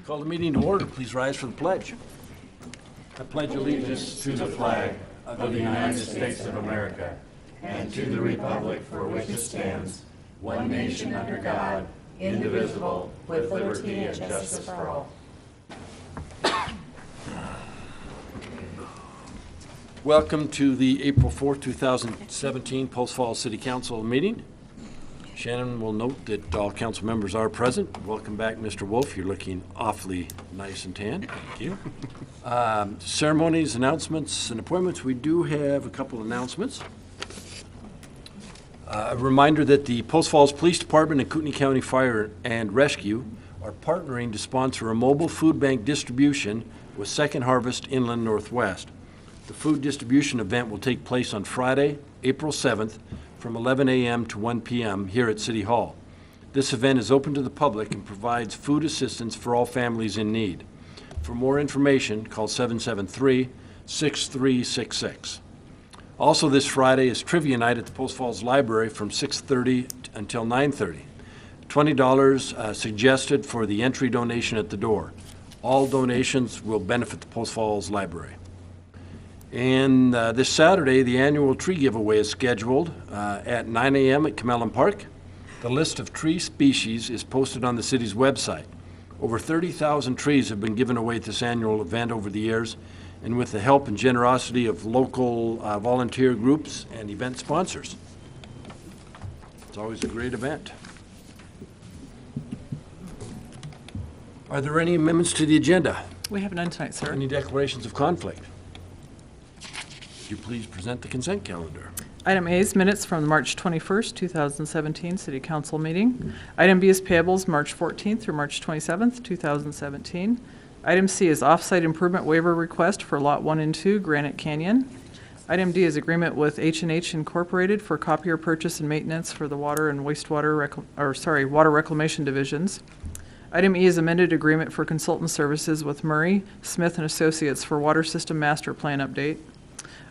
Call the meeting to order. Please rise for the pledge. I pledge allegiance To the flag of the United States of America and to the republic for which it stands, one nation under God, indivisible, with liberty and justice for all. Welcome to the April 4th, 2017 Post Falls City Council meeting. Shannon will note that all council members are present. Welcome back, Mr. Wolf. You're looking awfully nice and tan. Thank you. Ceremonies, announcements, and appointments. We do have a couple of announcements. A reminder that the Post Falls Police Department and Kootenai County Fire and Rescue are partnering to sponsor a mobile food bank distribution with Second Harvest Inland Northwest. The food distribution event will take place on Friday, April 7th, from 11 a.m. to 1 p.m. here at City Hall. This event is open to the public and provides food assistance for all families in need. For more information, call 773-6366. Also this Friday is trivia night at the Post Falls Library from 6:30 until 9:30. $20 suggested for the entry donation at the door. All donations will benefit the Post Falls Library. And this Saturday, the annual tree giveaway is scheduled at 9 a.m. at Camelon Park. The list of tree species is posted on the city's website. Over 30,000 trees have been given away at this annual event over the years, and with the help and generosity of local volunteer groups and event sponsors. It's always a great event. Are there any amendments to the agenda? We have none tonight, sir. Any declarations of conflict? Would you please present the consent calendar? Item A is minutes from the March 21st, 2017 City Council meeting. Item B is payables March 14th through March 27th, 2017. Item C is offsite improvement waiver request for Lot 1 and 2, Granite Canyon. Item D is agreement with H&H Incorporated for copier purchase and maintenance for the water and wastewater, water reclamation divisions. Item E is amended agreement for consultant services with Murray, Smith & Associates for water system master plan update.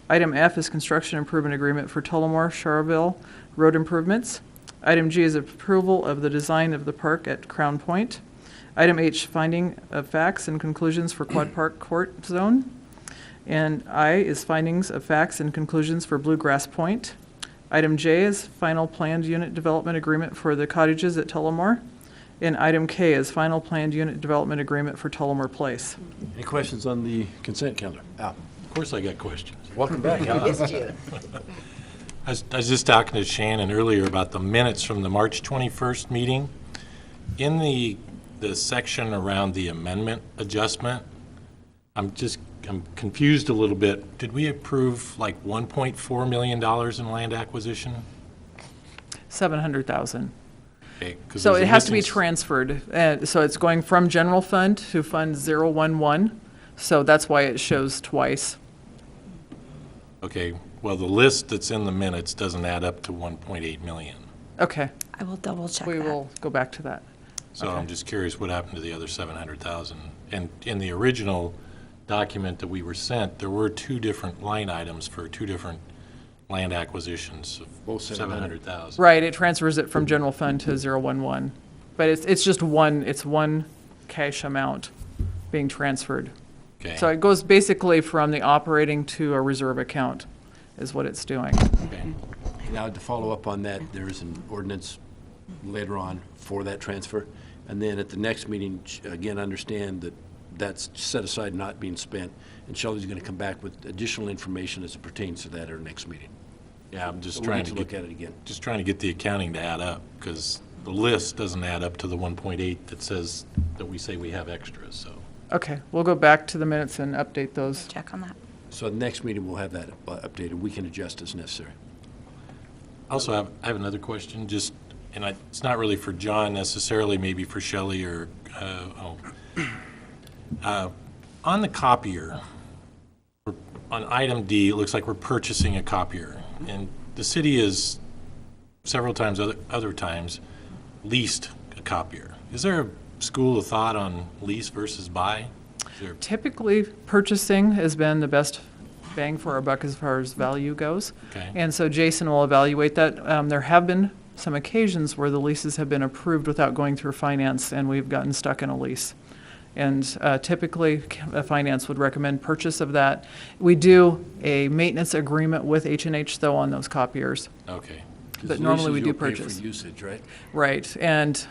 Item F is construction improvement agreement for Tullamore, Charleville road improvements. Item G is approval of the design of the park at Crown Pointe. Item H, finding of facts and conclusions for Quad Park Court Zone. And I is findings of facts and conclusions for Bluegrass Pointe. Item J is final planned unit development agreement for the Cottages at Tullamore. And item K is final planned unit development agreement for Tullamore Place. Any questions on the consent calendar? Al? Of course I got questions. Welcome back, Al. I was just talking to Shannon earlier about the minutes from the March 21st meeting. In the section around the amendment adjustment, I'm confused a little bit. Did we approve like $1.4 million in land acquisition? $700,000. Okay, So it has to be transferred. So it's going from general fund to fund 011. So that's why it shows twice. Okay, well, the list that's in the minutes doesn't add up to 1.8 million. Okay, I will double check we that. will go back to that. So Okay. I'm just curious what happened to the other 700,000. And in the original document that we were sent, there were two different line items for two different land acquisitions of Both 700,000. Right, it transfers it from general fund to 011. But it's just one cash amount being transferred. Okay. So it goes basically from the operating to a reserve account is what it's doing. Okay. Now, to follow up on that, there is an ordinance later on for that transfer. And then at the next meeting, again, understand that that's set aside, not being spent. And Shelley's going to come back with additional information as it pertains to that at our next meeting. Yeah, I'm just So we'll trying need to look at it again. Just trying to get the accounting to add up, because the list doesn't add up to the 1.8 that says that we say we have extras, so. Okay, we'll go back to the minutes and update those. Check on that. So the next meeting, we'll have that updated. We can adjust as necessary. Also, I have another question, it's not really for John necessarily, maybe for Shelley or, on the copier, on item D, it looks like we're purchasing a copier. And the city has several times, other times, leased a copier. Is there a school of thought on lease versus buy? Typically, purchasing has been the best bang for our buck as far as value goes. Okay. And so Jason will evaluate that. There have been some occasions where the leases have been approved without going through finance, and we've gotten stuck in a lease. And typically, finance would recommend purchase of that. We do a maintenance agreement with H&H, though, on those copiers. Okay. 'Cause But normally we leases do you'll pay purchase. for usage, right? Right, and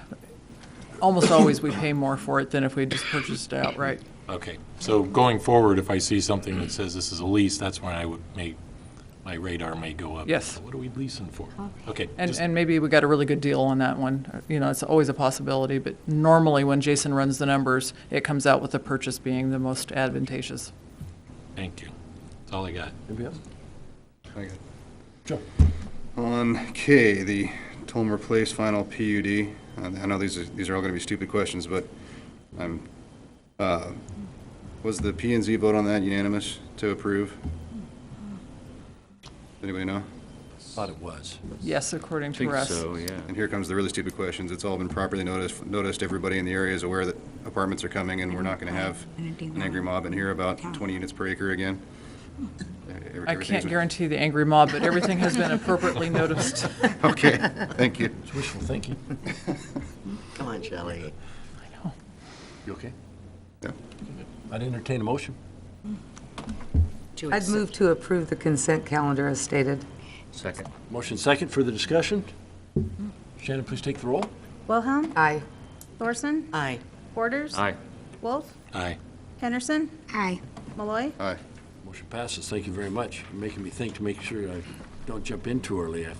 almost always we pay more for it than if we just purchased it outright. Okay. So going forward, if I see something that says this is a lease, that's when I would my radar may go up. Yes. What are we leasing for? Okay. And maybe we got a really good deal on that one. You know, it's always a possibility, but normally when Jason runs the numbers, it comes out with the purchase being the most advantageous. Thank you. That's all I got. Anybody else? I got- Sure. On K, the Tullamore Place final PUD, I know these are all going to be stupid questions, but was the P and Z vote on that unanimous to approve? Anybody know? Thought it was. Yes, according I to think Russ. so, yeah. And here comes the really stupid questions. It's all been properly noticed. Everybody in the area is aware that apartments are coming, and we're not going to have an angry mob in here about 20 units per acre again. I can't guarantee the angry mob, but everything has been appropriately noticed. Okay, thank you. It's wishful thinking. Come on, Shelley. You okay? Yeah. I'd entertain a motion. I'd move to approve the consent calendar as stated. Second. Motion second, further discussion? Shannon, please take the roll. Wilhelm. Aye. Thorson. Aye. Borders. Aye. Wolf. Aye. Henderson. Aye. Malloy. Aye. Motion passes. Thank you very much. You're making me think to make sure I don't jump in too early. I've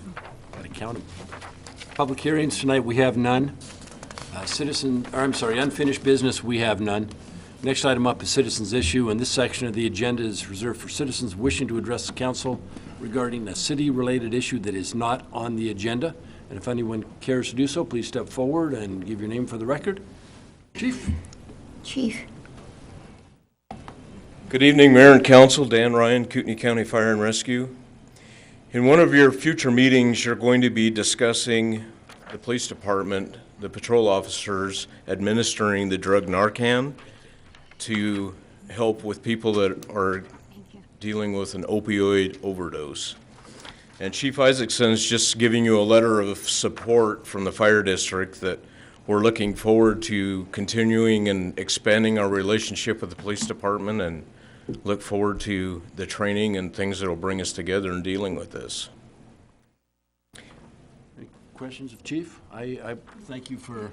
got to count them. Public hearings tonight, we have none. Unfinished business, we have none. Next item up is citizens' issue, and this section of the agenda is reserved for citizens wishing to address the council regarding a city-related issue that is not on the agenda. And if anyone cares to do so, please step forward and give your name for the record. Chief? Chief. Good evening, Mayor and Council. Dan Ryan, Kootenai County Fire and Rescue. In one of your future meetings, you're going to be discussing the police department, the patrol officers administering the drug Narcan to help with people that are dealing with an opioid overdose. And Chief Isaacson's just giving you a letter of support from the fire district that we're looking forward to continuing and expanding our relationship with the police department and look forward to the training and things that will bring us together in dealing with this. Any questions of Chief? I thank you for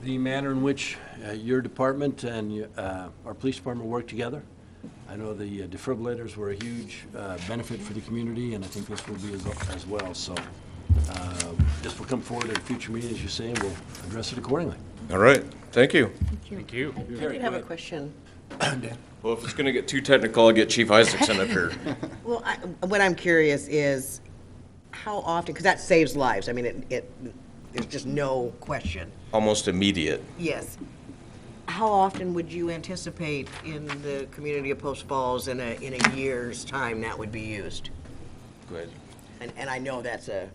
the manner in which your department and our police department work together. I know the defibrillators were a huge benefit for the community, and I think this will be as well. So this will come forward at a future meeting, as you say, and we'll address it accordingly. All right, thank you. Thank you. I did have a question. Well, if it's going to get too technical, I'll get Chief Isaacson up here. Well, what I'm curious is how often, because that saves lives. I mean, there's just no question. Almost immediate. Yes. How often would you anticipate in the community of Post Falls in a year's time that would be used? Good. And I know that's a...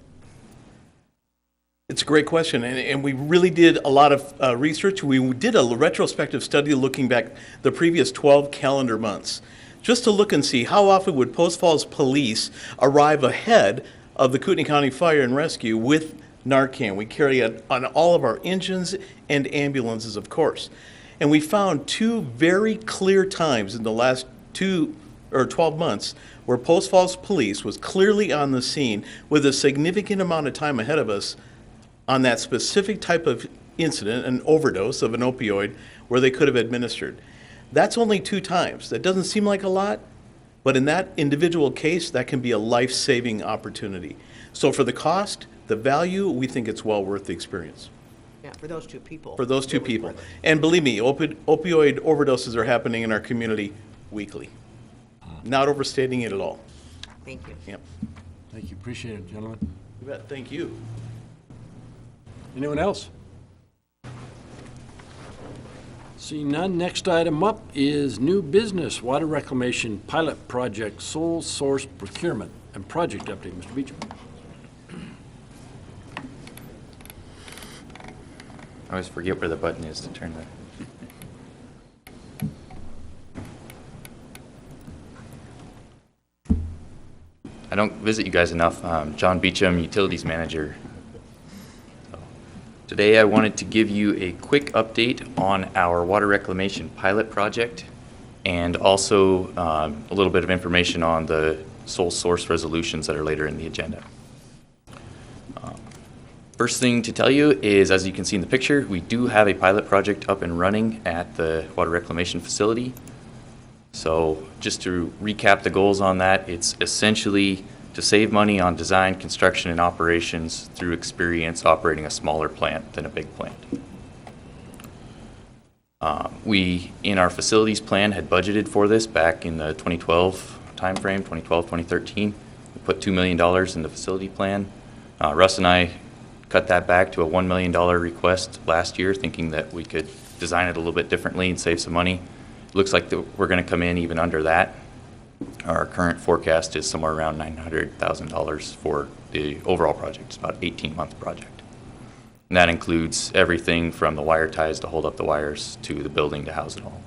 It's a great question, and we really did a lot of research. We did a retrospective study looking back the previous 12 calendar months, just to look and see how often would Post Falls Police arrive ahead of the Kootenai County Fire and Rescue with Narcan. We carry it on all of our engines and ambulances, of course. And we found two very clear times in the last 12 months where Post Falls Police was clearly on the scene with a significant amount of time ahead of us on that specific type of incident, an overdose of an opioid, where they could have administered. That's only 2 times. That doesn't seem like a lot, but in that individual case, that can be a life-saving opportunity. So for the cost, the value, we think it's well worth the experience. Yeah, for those 2 people. For those 2 people. And believe me, opioid overdoses are happening in our community weekly. Not overstating it at all. Thank you. Yep. Thank you. Appreciate it, gentlemen. You bet. Thank you. Anyone else? Seeing none, next item up is new business, water reclamation pilot project, sole source procurement, and project update. Mr. Beacham. I always forget where the button is to turn that. I don't visit you guys enough. John Beacham, Utilities Manager. So, Today I wanted to give you a quick update on our water reclamation pilot project and also a little bit of information on the sole source resolutions that are later in the agenda. First thing to tell you is, as you can see in the picture, we do have a pilot project up and running at the water reclamation facility. So just to recap the goals on that, it's essentially to save money on design, construction, and operations through experience operating a smaller plant than a big plant. We, in our facilities plan, had budgeted for this back in the 2012 timeframe, 2012, 2013. We put $2 million in the facility plan. Russ and I cut that back to a $1 million request last year, thinking that we could design it a little bit differently and save some money. Looks like we're going to come in even under that. Our current forecast is somewhere around $900,000 for the overall project. It's about an 18-month project. And that includes everything from the wire ties to hold up the wires to the building to house it all.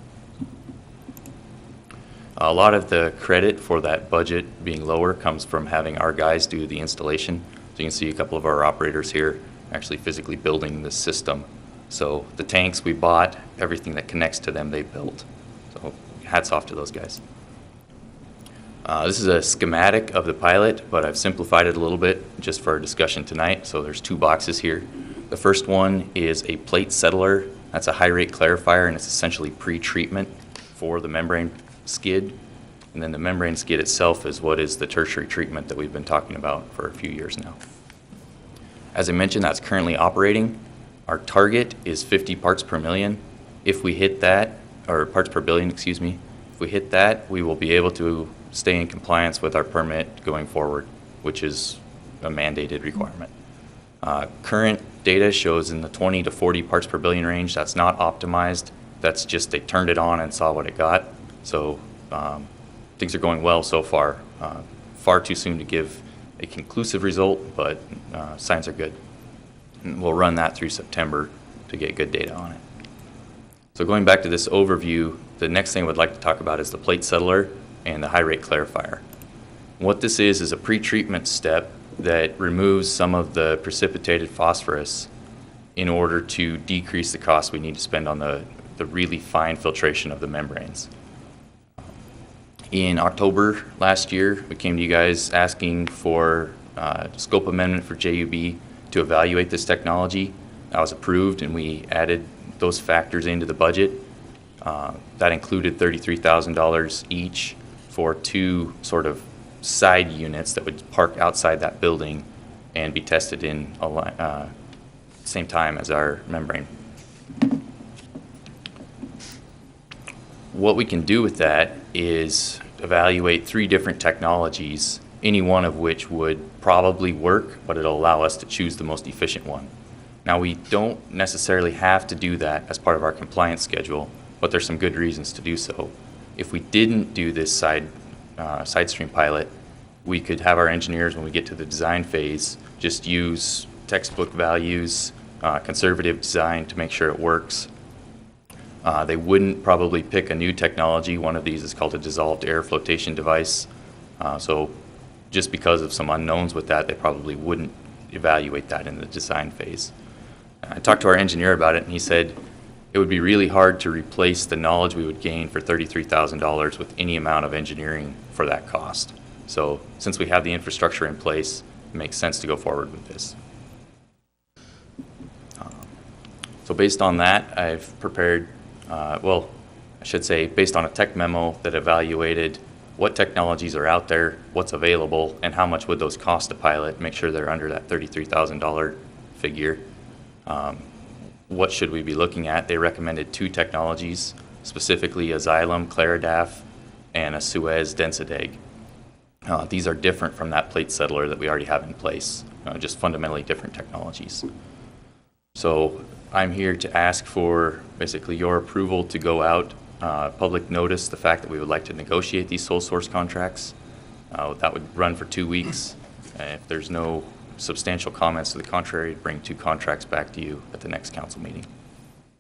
A lot of the credit for that budget being lower comes from having our guys do the installation. So you can see a couple of our operators here actually physically building the system. So the tanks we bought, everything that connects to them, they built. So hats off to those guys. This is a schematic of the pilot, but I've simplified it a little bit just for our discussion tonight. So there's two boxes here. The first one is a plate settler. That's a high rate clarifier, and it's essentially pre-treatment for the membrane skid. And then the membrane skid itself is what is the tertiary treatment that we've been talking about for a few years now. As I mentioned, that's currently operating. Our target is 50 parts per million. If we hit that, or parts per billion, excuse me, if we hit that, we will be able to stay in compliance with our permit going forward, which is a mandated requirement. Current data shows in the 20 to 40 parts per billion range. That's not optimized. That's just they turned it on and saw what it got. So things are going well so far. Far too soon to give a conclusive result, but signs are good. And we'll run that through September to get good data on it. So going back to this overview, the next thing I would like to talk about is the plate settler and the high rate clarifier. What this is a pre-treatment step that removes some of the precipitated phosphorus in order to decrease the cost we need to spend on the really fine filtration of the membranes. In October last year, we came to you guys asking for scope amendment for JUB to evaluate this technology. That was approved, and we added those factors into the budget. That included $33,000 each for two sort of side units that would park outside that building and be tested in same time as our membrane. What we can do with that is evaluate 3 different technologies, any one of which would probably work, but it'll allow us to choose the most efficient one. Now, we don't necessarily have to do that as part of our compliance schedule, but there's some good reasons to do so. If we didn't do this side stream pilot, we could have our engineers, when we get to the design phase, just use textbook values, conservative design to make sure it works. They wouldn't probably pick a new technology. One of these is called a dissolved air flotation device. So just because of some unknowns with that, they probably wouldn't evaluate that in the design phase. I talked to our engineer about it, and he said it would be really hard to replace the knowledge we would gain for $33,000 with any amount of engineering for that cost. So since we have the infrastructure in place, it makes sense to go forward with this. So based on that, I've prepared, based on a tech memo that evaluated what technologies are out there, what's available, and how much would those cost to pilot, make sure they're under that $33,000 figure. What should we be looking at? They recommended 2 technologies, specifically a Xylem ClariDAF and a Suez DensaDeg. These are different from that plate settler that we already have in place, just fundamentally different technologies. So I'm here to ask for basically your approval to go out, public notice the fact that we would like to negotiate these sole source contracts. That would run for 2 weeks. If there's no substantial comments to the contrary, bring 2 contracts back to you at the next council meeting.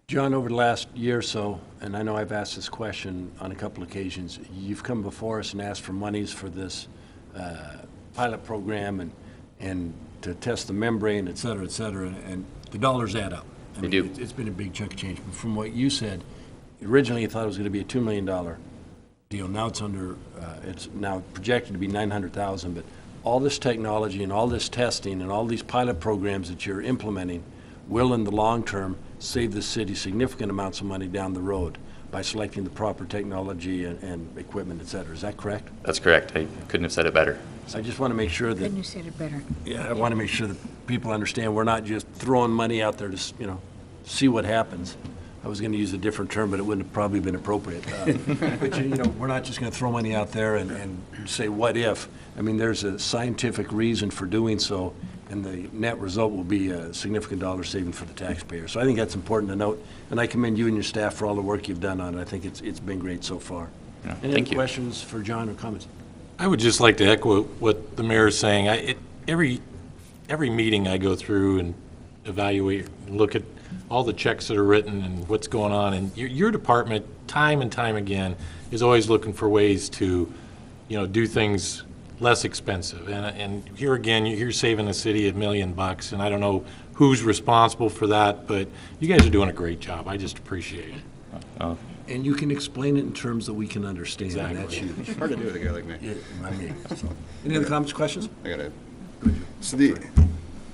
John, over the last year or so, and I know I've asked this question on a couple occasions, you've come before us and asked for monies for this pilot program and to test the membrane, et cetera, and The dollars add up. They do. It's been a big chunk of change. But from what you said, originally you thought it was going to be a $2 million deal. Now it's now projected to be $900,000. But all this technology and all this testing and all these pilot programs that you're implementing will, in the long term, save the city significant amounts of money down the road by selecting the proper technology and equipment, et cetera. Is that correct? That's correct. I couldn't have said it better. I just want to make sure that, Couldn't you said it better? yeah, I want to make sure that people understand we're not just throwing money out there to, see what happens. I was going to use a different term, but it wouldn't have probably been appropriate. But, we're not just going to throw money out there and say, what if? I mean, there's a scientific reason for doing so, and the net result will be a significant dollar saving for the taxpayer. So I think that's important to note, and I commend you and your staff for all the work you've done on it. I think it's been great so far. Yeah, Any thank other you. questions for John or comments? I would just like to echo what the mayor is saying. Every meeting I go through and evaluate, look at all the checks that are written and what's going on, and your department, time and time again, is always looking for ways to, do things less expensive. And here again, you're saving the city $1 million, and I don't know who's responsible for that, but you guys are doing a great job. I just appreciate it. And you can explain it in terms that we can understand, and that's huge. It's hard to do with a guy like me. Yeah, Any other comments, questions? I got it. So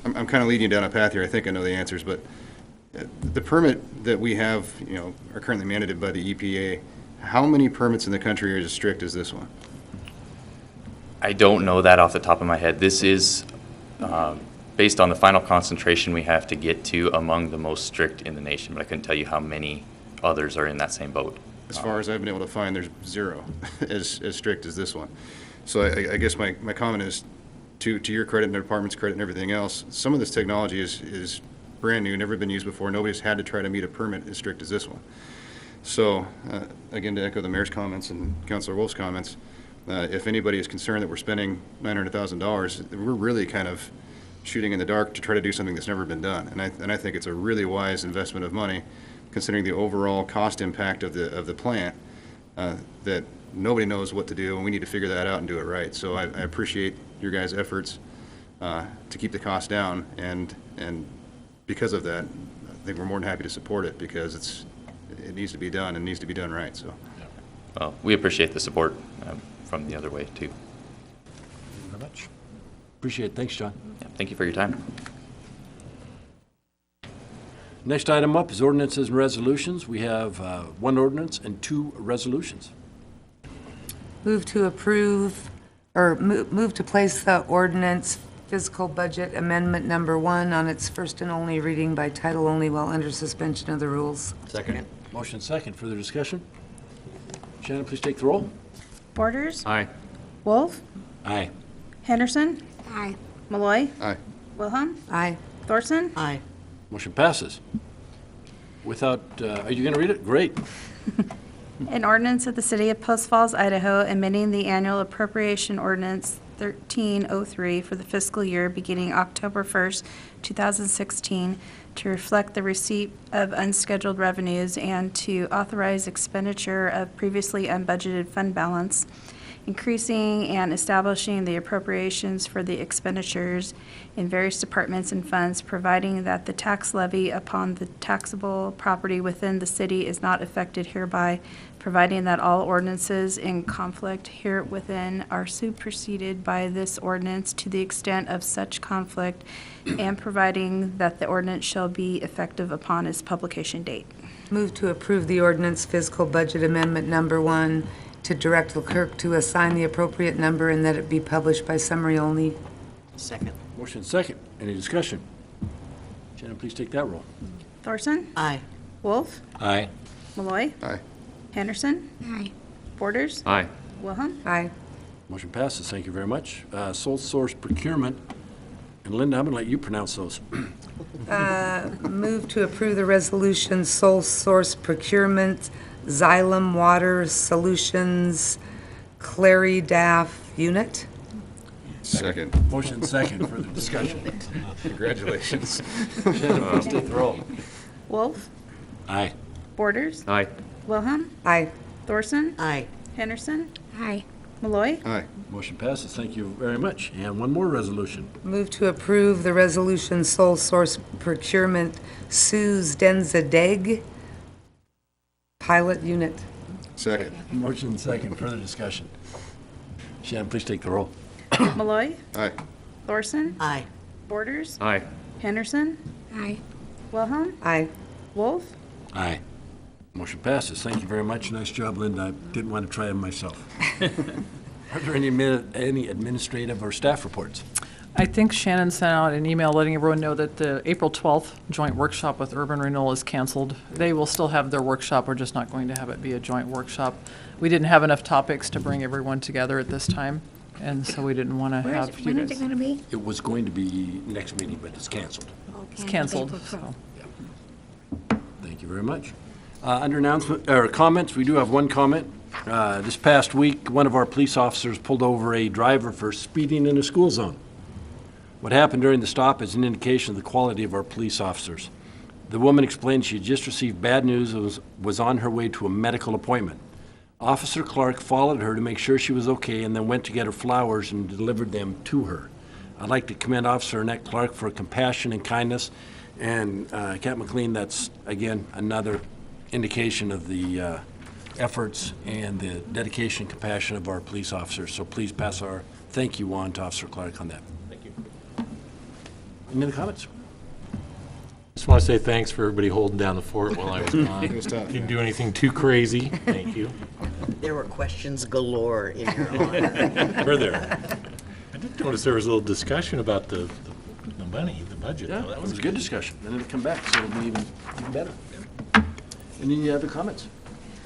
I'm kind of leading you down a path here. I think I know the answers, but the permit that we have, are currently mandated by the EPA. How many permits in the country are as strict as this one? I don't know that off the top of my head. This is based on the final concentration we have to get to among the most strict in the nation, but I couldn't tell you how many others are in that same boat. As far as I've been able to find, there's zero as strict as this one. So I guess my comment is, to your credit and the department's credit and everything else, some of this technology is brand new, never been used before. Nobody's had to try to meet a permit as strict as this one. So again, to echo the mayor's comments and Councilor Wolf's comments, if anybody is concerned that we're spending $900,000, we're really kind of shooting in the dark to try to do something that's never been done. And I think it's a really wise investment of money, considering the overall cost impact of the plant, that nobody knows what to do, and we need to figure that out and do it right. So I appreciate your guys' efforts to keep the cost down, and because of that, I think we're more than happy to support it, because it needs to be done and needs to be done right. So, Well, we appreciate the support from the other way, too. Thank you very much. Appreciate it. Thanks, John. Yeah, thank you for your time. Next item up is ordinances and resolutions. We have one ordinance and two resolutions. Move to approve, or move to place the ordinance fiscal budget amendment number 1 on its first and only reading by title only while under suspension of the rules. second. Motion second. Further discussion? Shannon, please take the roll. Borders. Aye. Wolf. Aye. Henderson. Aye. Malloy. Aye. Wilhelm. Aye. Thorson. Aye. Motion passes. Are you going to read it? Great. An ordinance of the City of Post Falls, Idaho, amending the annual appropriation ordinance 1303 for the fiscal year beginning October 1st, 2016, to reflect the receipt of unscheduled revenues and to authorize expenditure of previously unbudgeted fund balance, increasing and establishing the appropriations for the expenditures in various departments and funds, providing that the tax levy upon the taxable property within the city is not affected hereby, providing that all ordinances in conflict here within are superseded by this ordinance to the extent of such conflict, and providing that the ordinance shall be effective upon its publication date. Move to approve the ordinance fiscal budget amendment number 1, to direct the clerk to assign the appropriate number and that it be published by summary only. Second. Motion second. Any discussion? Shannon, please take that roll. Thorson. Aye. Wolf. Aye. Malloy. Aye. Henderson. Aye. Borders. Aye. Wilhelm. Aye. Motion passes. Thank you very much. Sole source procurement. And Linda, I'm going to let you pronounce those. Move to approve the resolution sole source procurement, Xylem Water Solutions, ClariDAF unit. Second. Motion second. Further discussion. Congratulations. Shannon, please take the roll. Wolf. Aye. Borders. Aye. Wilhelm. Aye. Thorson. Aye. Henderson. Aye. Malloy. Aye. Motion passes. Thank you very much. And one more resolution. Move to approve the resolution sole source procurement Suez DensaDeg pilot unit. Second. Motion and second. Further discussion. Shannon, please take the roll. Malloy. Aye. Thorson. Aye. Borders. Aye. Henderson. Aye. Wilhelm. Aye. Wolf. Aye. Motion passes. Thank you very much. Nice job, Linda. I didn't want to try them myself. Are there any administrative or staff reports? I think Shannon sent out an email letting everyone know that the April 12th joint workshop with Urban Renewal is canceled. They will still have their workshop, we're just not going to have it be a joint workshop. We didn't have enough topics to bring everyone together at this time, and so we didn't want to have you When is it guys. going to be? It was going to be next meeting, but it's canceled. It's canceled, so. Thank you very much. Under announcement, or comments, we do have one comment. This past week, one of our police officers pulled over a driver for speeding in a school zone. What happened during the stop is an indication of the quality of our police officers. The woman explained she had just received bad news and was on her way to a medical appointment. Officer Clark followed her to make sure she was okay and then went to get her flowers and delivered them to her. I'd like to commend Officer Annette Clark for compassion and kindness. And Captain McLean, that's, again, another indication of the efforts and the dedication and compassion of our police officers. So please pass our thank you on to Officer Clark on that. Thank you. Any other comments? Just want to say thanks for everybody holding down the fort while I was gone. It was tough. Didn't do anything too crazy. Thank you. There were questions galore in your honor. Were there? I did notice there was a little discussion about the money, the budget. Yeah, though. that was a good discussion. And it'll come back, so it'll be even better. Any other comments?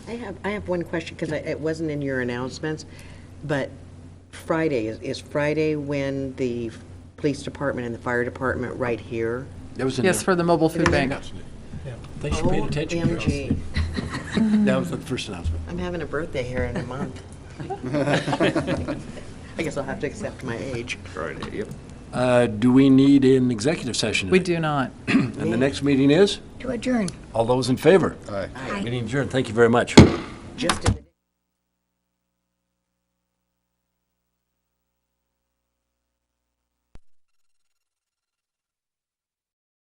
I have one question, because it wasn't in your announcements, but Friday, is Friday when the police department and the fire department right here? That was in Yes, there. for the mobile food bank. Thanks for paying attention, girls. OMG. That was the first announcement. I'm having a birthday here in a month. I guess I'll have to accept my age. Friday, yep. Do we need an executive session We today? do not. And the next meeting is? To adjourn. All those in favor? Aye. Aye. Meeting adjourned. Thank you very much. Just in